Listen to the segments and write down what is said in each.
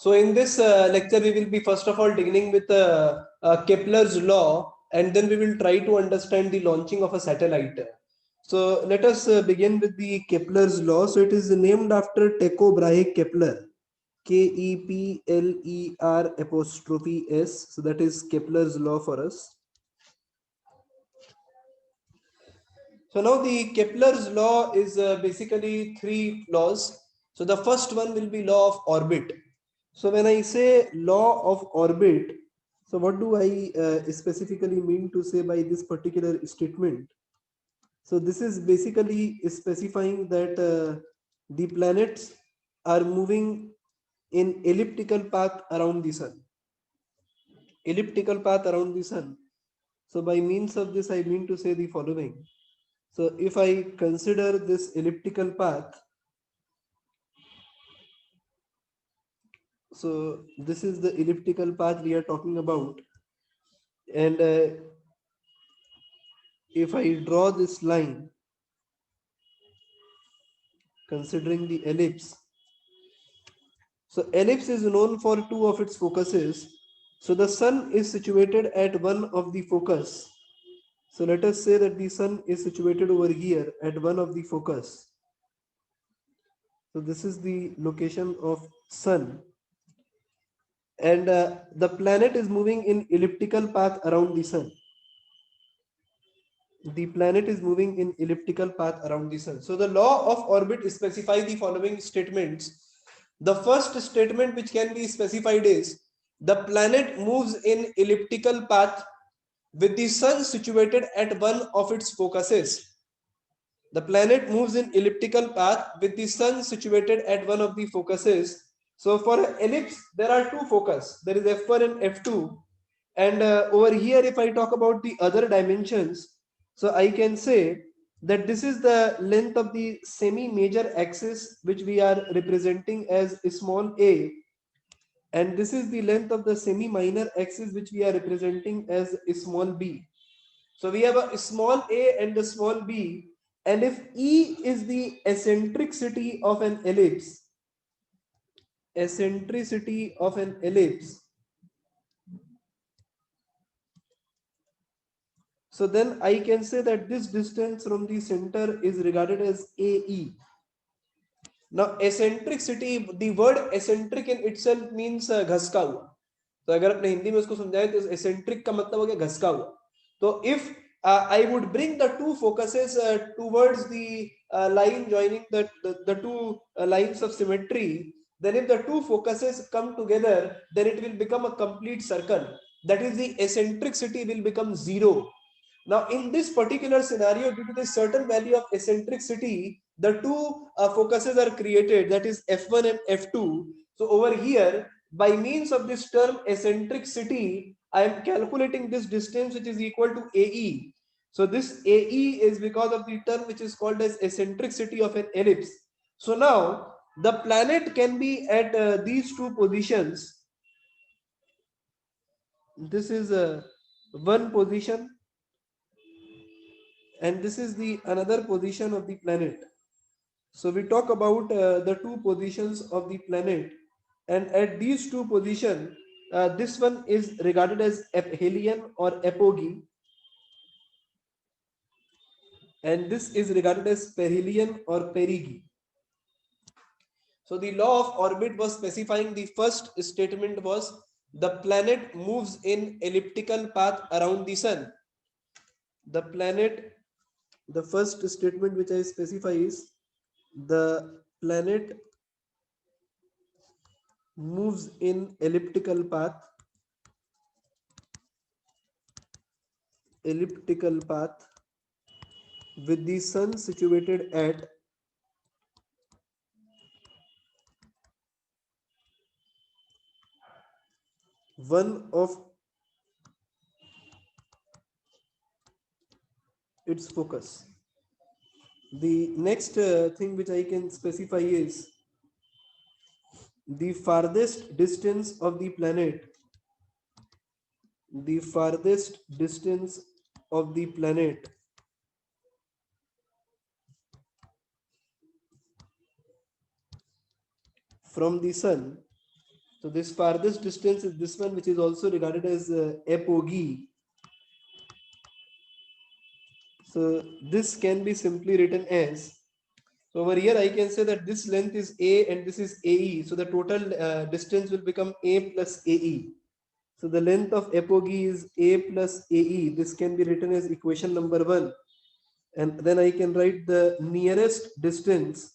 So in this lecture, we will be first of all beginning with Kepler's law, and then we will try to understand the launching of a satellite. So let us begin with the Kepler's law. So it is named after Tycho Brahe Kepler, Kepler''S. So that is Kepler's law for us. So now the Kepler's law is basically three laws. So the first one will be law of orbit. So when I say law of orbit, so what do I specifically mean to say by this particular statement? So this is basically specifying that the planets are moving in elliptical path around the sun. Elliptical path around the sun. So by means of this, I mean to say the following. So if I consider this elliptical path, so this is the elliptical path we are talking about, and if I draw this line considering the ellipse, so ellipse is known for two of its focuses. So the sun is situated at one of the focus. So let us say that the sun is situated over here at one of the focus. So this is the location of sun, and the planet is moving in elliptical path around the sun. The planet is moving in elliptical path around the sun. So the law of orbit specifies the following statements. The first statement which can be specified is the planet moves in elliptical path with the sun situated at one of its focuses. The planet moves in elliptical path with the sun situated at one of the focuses. So for an ellipse, there are two focus. There is F1 and F2. And over here, if I talk about the other dimensions, so I can say that this is the length of the semi-major axis, which we are representing as small a. And this is the length of the semi-minor axis, which we are representing as small b. So we have a small a and a small b. And if E is the eccentricity of an ellipse, eccentricity of an ellipse, so then I can say that this distance from the center is regarded as AE. Now eccentricity, the word eccentric in itself means घसका हुआ. तो अगर अपने हिंदी में उसको समझाएं तो eccentric का मतलब हो गया घसका हुआ. तो if I would bring the two focuses towards the line joining the two lines of symmetry, then if the two focuses come together, then it will become a complete circle. That is, the eccentricity will become zero. Now, in this particular scenario, due to the certain value of eccentricity, the two focuses are created, that is F1 and F2. So over here, by means of this term eccentricity, I am calculating this distance which is equal to AE. So this AE is because of the term which is called as eccentricity of an ellipse. So now the planet can be at these two positions. This is one position, and this is the another position of the planet. So we talk about the two positions of the planet, and at these two positions, this one is regarded as aphelion or apogee, and this is regarded as perihelion or perigee. So the law of orbit was specifying, the first statement was the planet moves in elliptical path around the sun. The planet, the first statement which I specify is the planet moves in elliptical path with the sun situated at one of its focus. The next thing which I can specify is the farthest distance of the planet, the farthest distance of the planet from the sun So this farthest distance is this one, which is also regarded as apogee. So this can be simply written as, so over here I can say that this length is A and this is AE. So the total distance will become A plus AE. So the length of apogee is A plus AE. This can be written as equation number 1. And then I can write the nearest distance.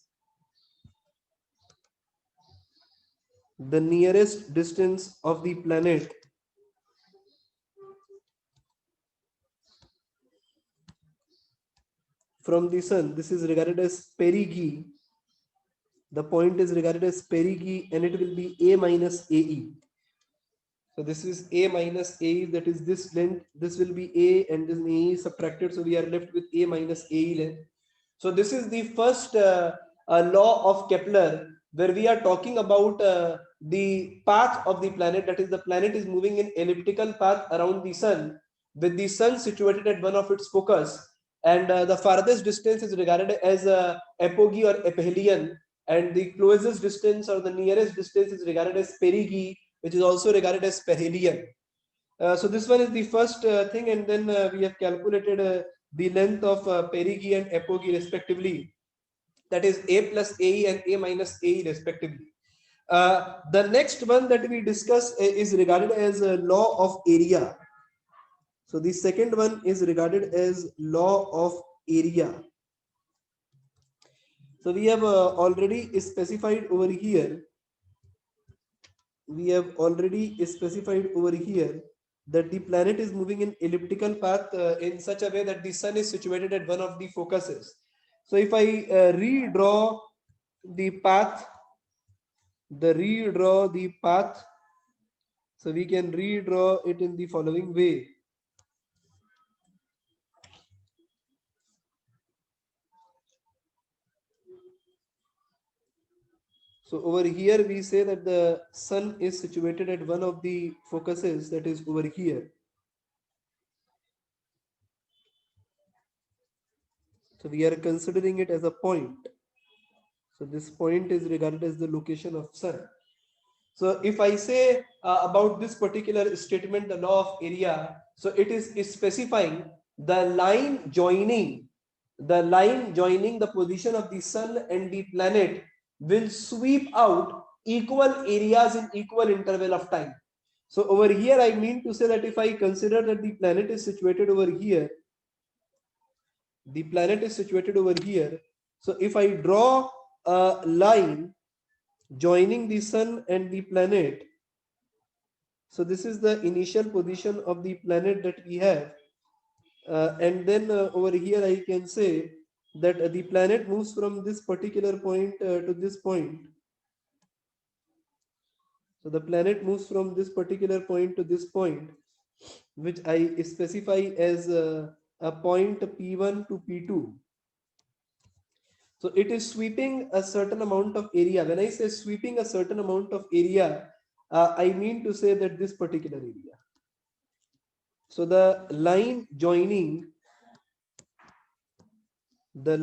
The nearest distance of the planet from the sun. This is regarded as perigee. The point is regarded as perigee and it will be A minus AE. So this is A minus AE, that is this length. This will be A and this AE subtracted. So we are left with A minus AE length. So this is the first law of Kepler, where we are talking about the path of the planet. That is, the planet is moving in elliptical path around the sun, with the sun situated at one of its focus. And the farthest distance is regarded as apogee or aphelion, and the closest distance or the nearest distance is regarded as perigee, which is also regarded as perihelion. So this one is the first thing, and then we have calculated the length of perigee and apogee respectively. That is A plus AE and A minus AE respectively. The next one that we discuss is regarded as a law of area. So the second one is regarded as law of area. So we have already specified over here. We have already specified over here that the planet is moving in elliptical path in such a way that the sun is situated at one of the focuses. So if I redraw the path, so we can redraw it in the following way. So over here we say that the sun is situated at one of the focuses, that is over here. So we are considering it as a point. So this point is regarded as the location of sun. So if I say about this particular statement, the law of area, so it is specifying the line joining the position of the sun and the planet will sweep out equal areas in equal interval of time. So over here, I mean to say that if I consider that the planet is situated over here, so if I draw a line joining the sun and the planet, so this is the initial position of the planet that we have, and then over here I can say that the planet moves from this particular point to this point. So the planet moves from this particular point to this point, which I specify as a point P1 to P2. So it is sweeping a certain amount of area. When I say sweeping a certain amount of area, I mean to say that this particular area. So the line joining the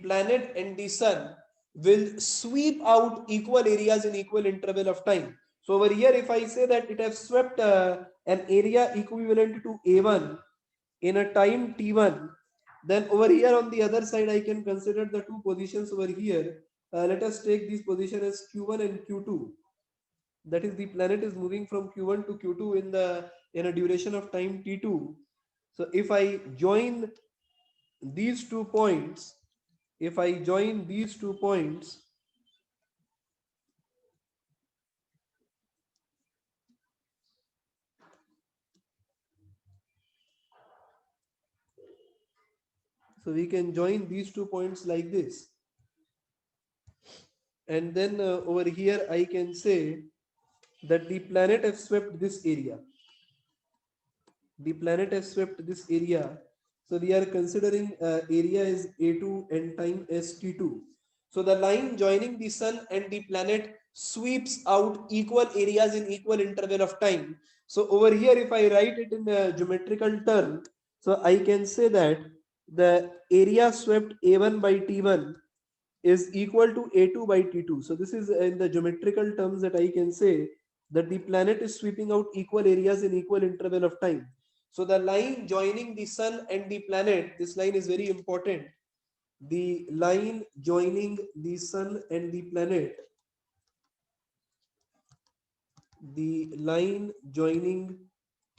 planet and the sun will sweep out equal areas in equal interval of time. So over here, if I say that it has swept an area equivalent to A1 in a time T1, then over here on the other side, I can consider the two positions over here. Let us take this position as Q1 and Q2. That is, the planet is moving from Q1 to Q2 in a duration of time T2. So if I join these 2 points, so we can join these 2 points like this. And then over here, I can say that the planet has swept this area. So we are considering area is A2 and time as T2. So the line joining the sun and the planet sweeps out equal areas in equal interval of time. So over here, if I write it in a geometrical term, so I can say that the area swept A1 by T1 is equal to A2 by T2. So this is in the geometrical terms that I can say that the planet is sweeping out equal areas in equal interval of time. So the line joining the sun and the planet, this line is very important. The line joining the sun and the planet, the line joining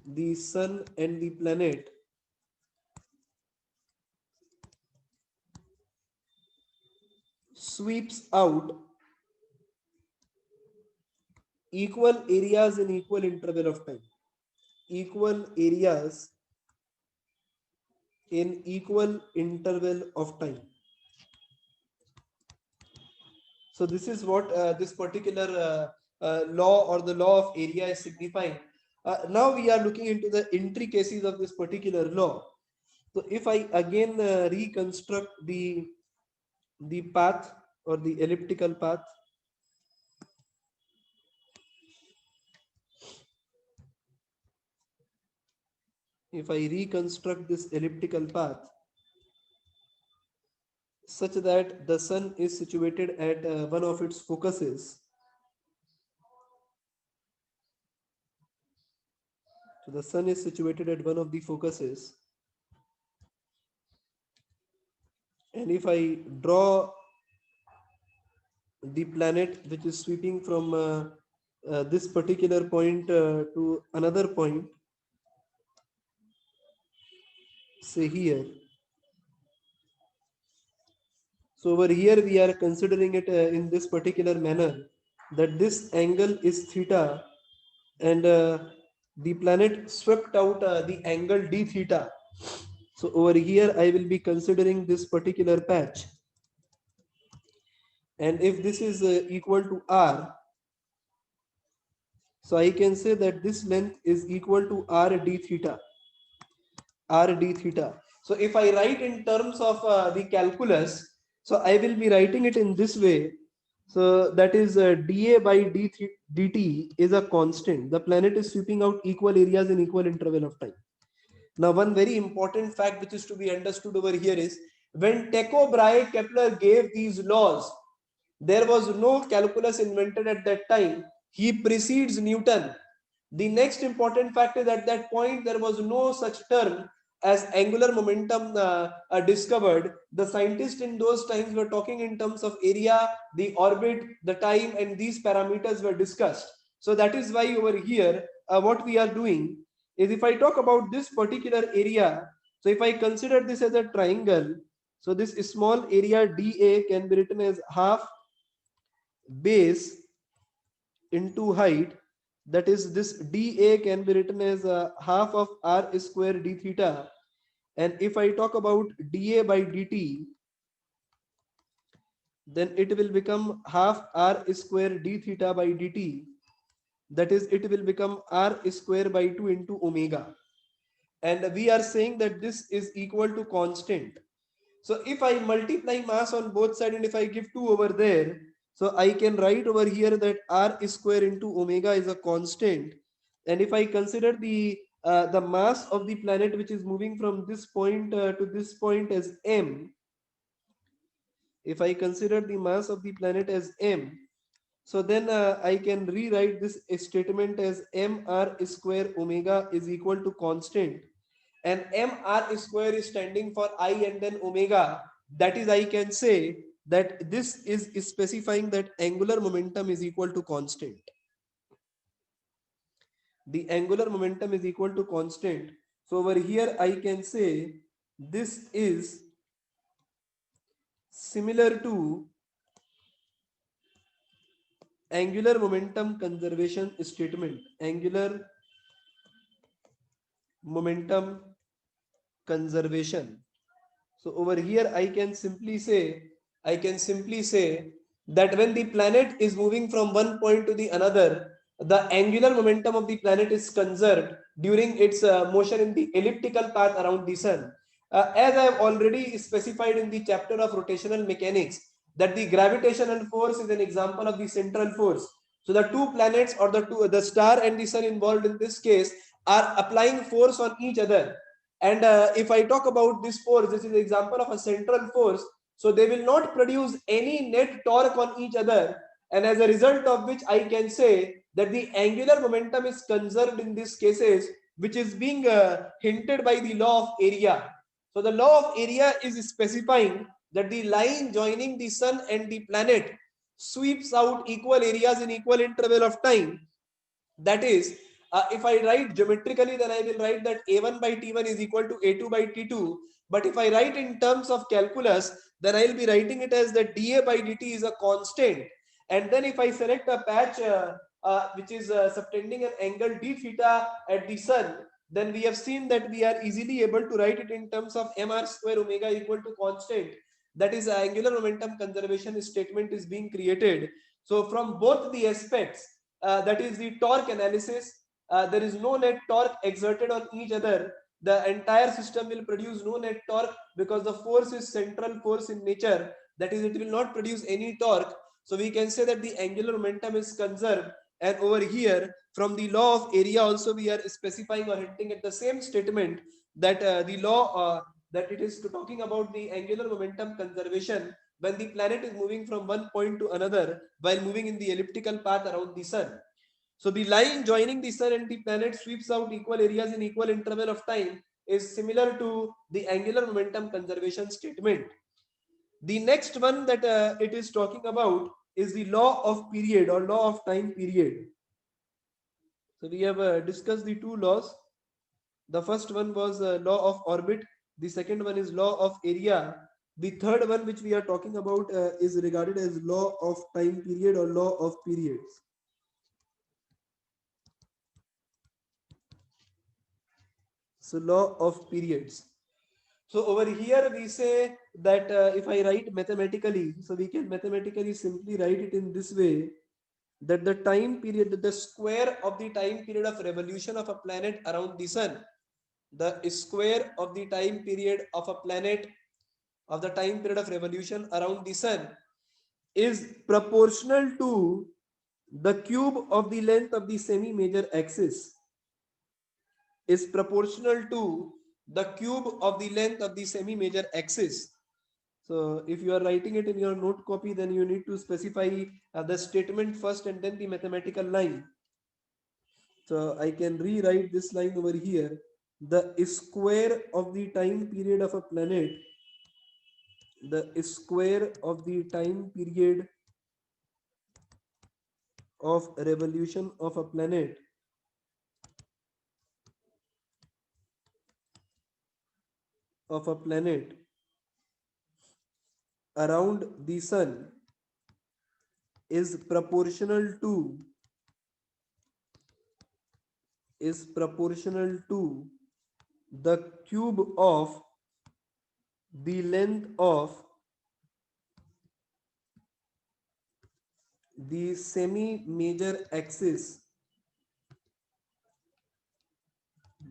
the sun and the planet sweeps out equal areas in equal interval of time. Equal areas in equal interval of time. So this is what this particular law or the law of area is signifying. Now we are looking into the intricacies of this particular law. So if I again reconstruct the path or the elliptical path, if I reconstruct this elliptical path such that the sun is situated at one of its focuses. So the sun is situated at one of the focuses. And if I draw the planet which is sweeping from this particular point to another point, say here. So over here we are considering it in this particular manner, that this angle is theta and the planet swept out the angle d theta. So over here I will be considering this particular patch, and if this is equal to r, so I can say that this length is equal to r d theta. R d theta. So if I write in terms of the calculus, so I will be writing it in this way. So that is dA by dt is a constant. The planet is sweeping out equal areas in equal interval of time. Now, one very important fact which is to be understood over here is when Tycho Brahe Kepler gave these laws, there was no calculus invented at that time. He precedes Newton. The next important fact is at that point there was no such term as angular momentum discovered. The scientists in those times were talking in terms of area, the orbit, the time, and these parameters were discussed. So that is why over here, what we are doing is if I talk about this particular area, so if I consider this as a triangle, so this small area dA can be written as half base into height, that is this dA can be written as half of r square d theta, and if I talk about dA by dt, then it will become half r square d theta by dt, that is it will become r square by 2 into omega, and we are saying that this is equal to constant. So if I multiply mass on both sides and if I give 2 over there, so I can write over here that r square into omega is a constant. And if I consider the mass of the planet which is moving from this point to this point as m, if I consider the mass of the planet as m, so then I can rewrite this statement as mr square omega is equal to constant, and mr square is standing for I and then omega. That is, I can say that this is specifying that angular momentum is equal to constant. The angular momentum is equal to constant. So over here I can say this is similar to angular momentum conservation statement. Angular momentum conservation. So over here I can simply say that when the planet is moving from one point to the another, the angular momentum of the planet is conserved during its motion in the elliptical path around the sun. As I have already specified in the chapter of rotational mechanics, that the gravitational force is an example of the central force. So the two planets or the star and the sun involved in this case are applying force on each other. And if I talk about this force, this is an example of a central force. So they will not produce any net torque on each other, and as a result of which I can say that the angular momentum is conserved in these cases, which is being hinted by the law of area. So the law of area is specifying that the line joining the sun and the planet sweeps out equal areas in equal interval of time. That is, if I write geometrically, then I will write that A1 by T1 is equal to A2 by T2. But if I write in terms of calculus, then I will be writing it as that dA by dt is a constant. And then if I select a patch which is subtending an angle d theta at the sun, then we have seen that we are easily able to write it in terms of mr square omega equal to constant. That is, angular momentum conservation statement is being created. So from both the aspects, that is the torque analysis, there is no net torque exerted on each other. The entire system will produce no net torque because the force is central force in nature. That is, it will not produce any torque. So we can say that the angular momentum is conserved. And over here, from the law of area also, we are specifying or hinting at the same statement that the law that it is talking about the angular momentum conservation when the planet is moving from one point to another while moving in the elliptical path around the sun. So the line joining the sun and the planet sweeps out equal areas in equal interval of time is similar to the angular momentum conservation statement. The next one that it is talking about is the law of period or law of time period. So we have discussed the two laws. The first one was law of orbit. The second one is law of area. The third one which we are talking about is regarded as law of time period or law of periods. So law of periods. So over here we say that if I write mathematically, so we can mathematically simply write it in this way, that the time period, the square of the time period of revolution of a planet around the sun, the square of the time period of a planet of the time period of revolution around the sun is proportional to the cube of the length of the semi-major axis, is proportional to the cube of the length of the semi-major axis. So if you are writing it in your note copy, then you need to specify the statement first and then the mathematical line. So I can rewrite this line over here. The square of the time period of a planet, the square of the time period of revolution of a planet around the sun is proportional to the cube of the length of the semi-major axis,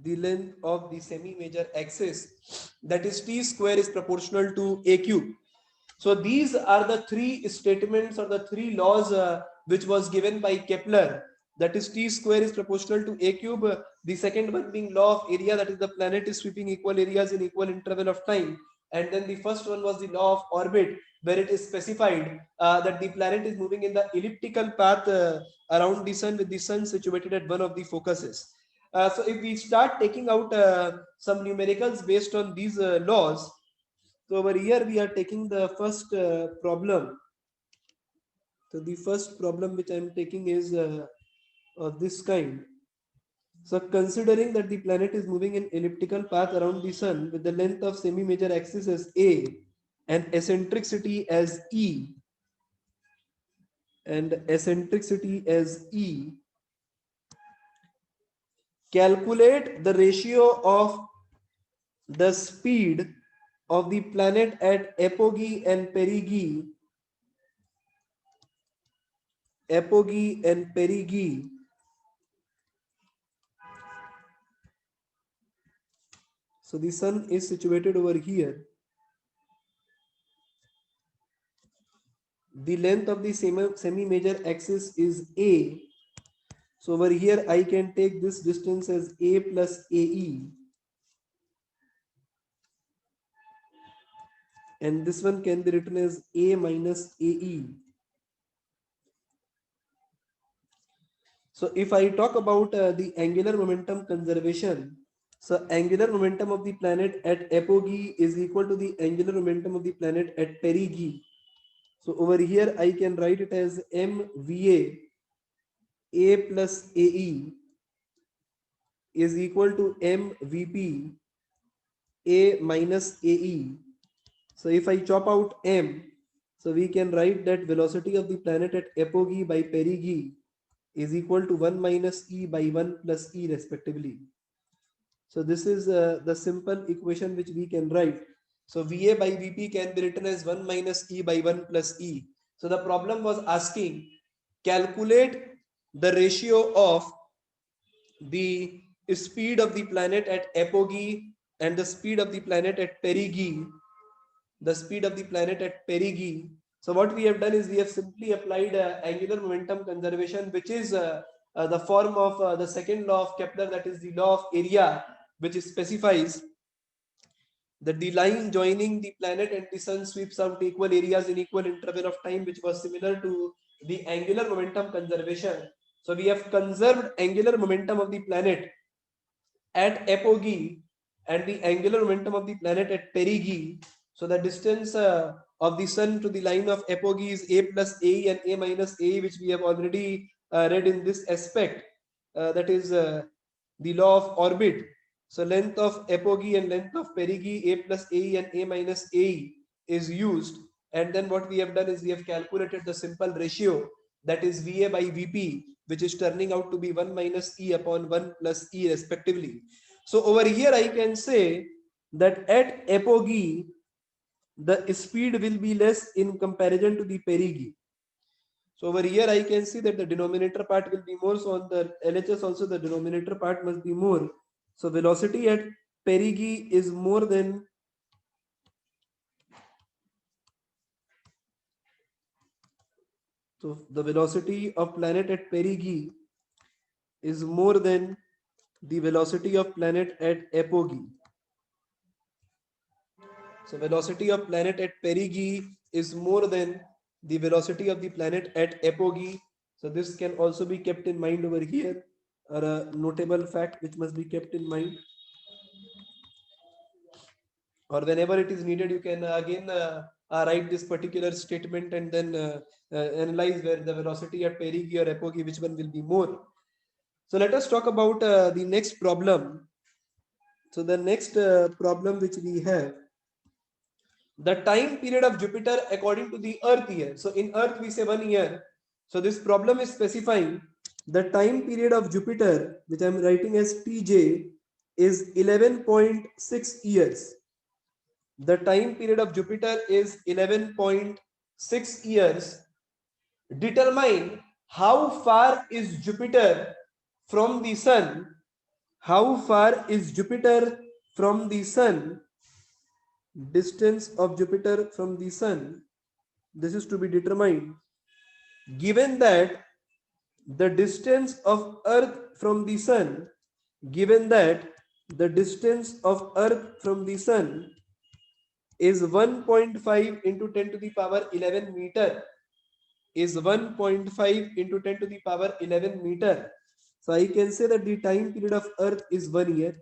the length of the semi-major axis, that is t square is proportional to a cube. So these are the three statements or the three laws which was given by Kepler. That is, t square is proportional to a cube. The second one being law of area, that is the planet is sweeping equal areas in equal interval of time. And then the first one was the law of orbit, where it is specified that the planet is moving in the elliptical path around the sun, with the sun situated at one of the focuses. So if we start taking out some numericals based on these laws, so over here we are taking the first problem. So the first problem which I am taking is of this kind. So considering that the planet is moving in elliptical path around the sun with the length of semi-major axis as A and eccentricity as E, calculate the ratio of the speed of the planet at apogee and perigee So the sun is situated over here. The length of the semi-major axis is A. So over here I can take this distance as A plus AE. and this one can be written as A minus AE. So if I talk about the angular momentum conservation, so angular momentum of the planet at apogee is equal to the angular momentum of the planet at perigee. So over here I can write it as MVA A plus AE is equal to MVP A minus AE. So if I chop out M, so we can write that velocity of the planet at apogee by perigee is equal to 1 minus E by 1 plus E respectively. So this is the simple equation which we can write. So VA by VP can be written as 1 minus E by 1 plus E. So the problem was asking, calculate the ratio of the speed of the planet at apogee and the speed of the planet at perigee. The speed of the planet at perigee. So what we have done is we have simply applied angular momentum conservation, which is the form of the second law of Kepler, that is the law of area, which specifies that the line joining the planet and the sun sweeps out equal areas in equal interval of time, which was similar to the angular momentum conservation. So we have conserved angular momentum of the planet at apogee and the angular momentum of the planet at perigee. So the distance of the sun to the line of apogee is A plus AE and A minus AE, which we have already read in this aspect. That is the law of orbit. So length of apogee and length of perigee, A plus AE and A minus AE is used. And then what we have done is we have calculated the simple ratio, that is VA by VP, which is turning out to be 1 minus E upon 1 plus E respectively. So over here I can say that at apogee, the speed will be less in comparison to the perigee. So over here I can see that the denominator part will be more. So on the LHS also the denominator part must be more. So velocity at perigee is more than the velocity of planet at perigee is more than the velocity of planet at apogee. So velocity of planet at perigee is more than the velocity of the planet at apogee. So this can also be kept in mind over here, or a notable fact which must be kept in mind. Or whenever it is needed, you can again write this particular statement and then analyze where the velocity at perigee or apogee, which one will be more. So let us talk about the next problem. So the next problem which we have, the time period of Jupiter according to the Earth year. So in Earth we say 1 year. So this problem is specifying the time period of Jupiter, which I am writing as TJ, is 11.6 years. The time period of Jupiter is 11.6 years. Determine how far is Jupiter from the Sun. How far is Jupiter from the Sun? Distance of Jupiter from the Sun. This is to be determined. Given that the distance of Earth from the Sun, given that the distance of Earth from the Sun is 1.5 into 10 to the power 11 meter, is 1.5 into 10 to the power 11 meter. So I can say that the time period of Earth is 1 year.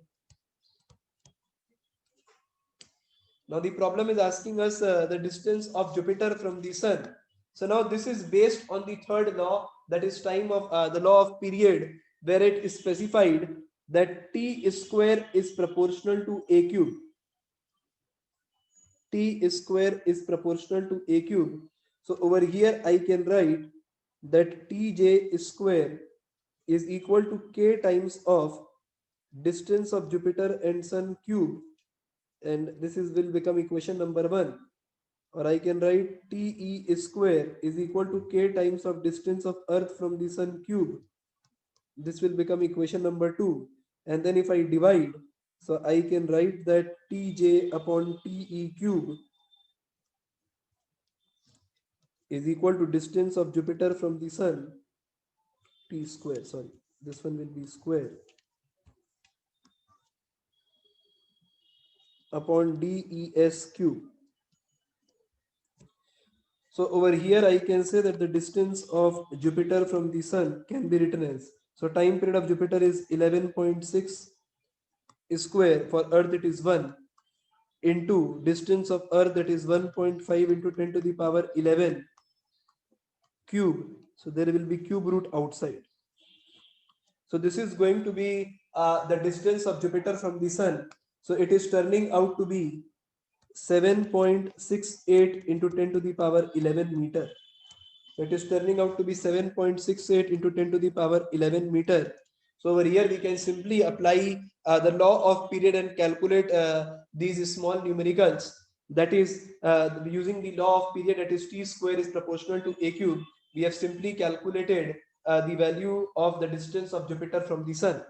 Now the problem is asking us the distance of Jupiter from the Sun. So now this is based on the third law, that is time of the law of period, where it is specified that T square is proportional to A cube. T square is proportional to A cube. So over here I can write that Tj square is equal to K times of distance of Jupiter and Sun cube, and this is will become equation number 1. Or I can write Te square is equal to K times of distance of Earth from the Sun cube. This will become equation number 2. And then if I divide, so I can write that Tj upon Te cube is equal to distance of Jupiter from the Sun, T square, sorry, this one will be square, upon DES cube. So over here, I can say that the distance of Jupiter from the sun can be written as, so time period of Jupiter is 11.6 square, for Earth it is 1, into distance of Earth, that is 1.5 into 10 to the power 11 cube. So there will be cube root outside. So this is going to be the distance of Jupiter from the sun. So it is turning out to be 7.68 into 10 to the power 11 meter. So it is turning out to be 7.68 into 10 to the power 11 meter. So over here we can simply apply the law of period and calculate these small numericals. That is using the law of period, that is t square is proportional to a cube. We have simply calculated the value of the distance of Jupiter from the sun.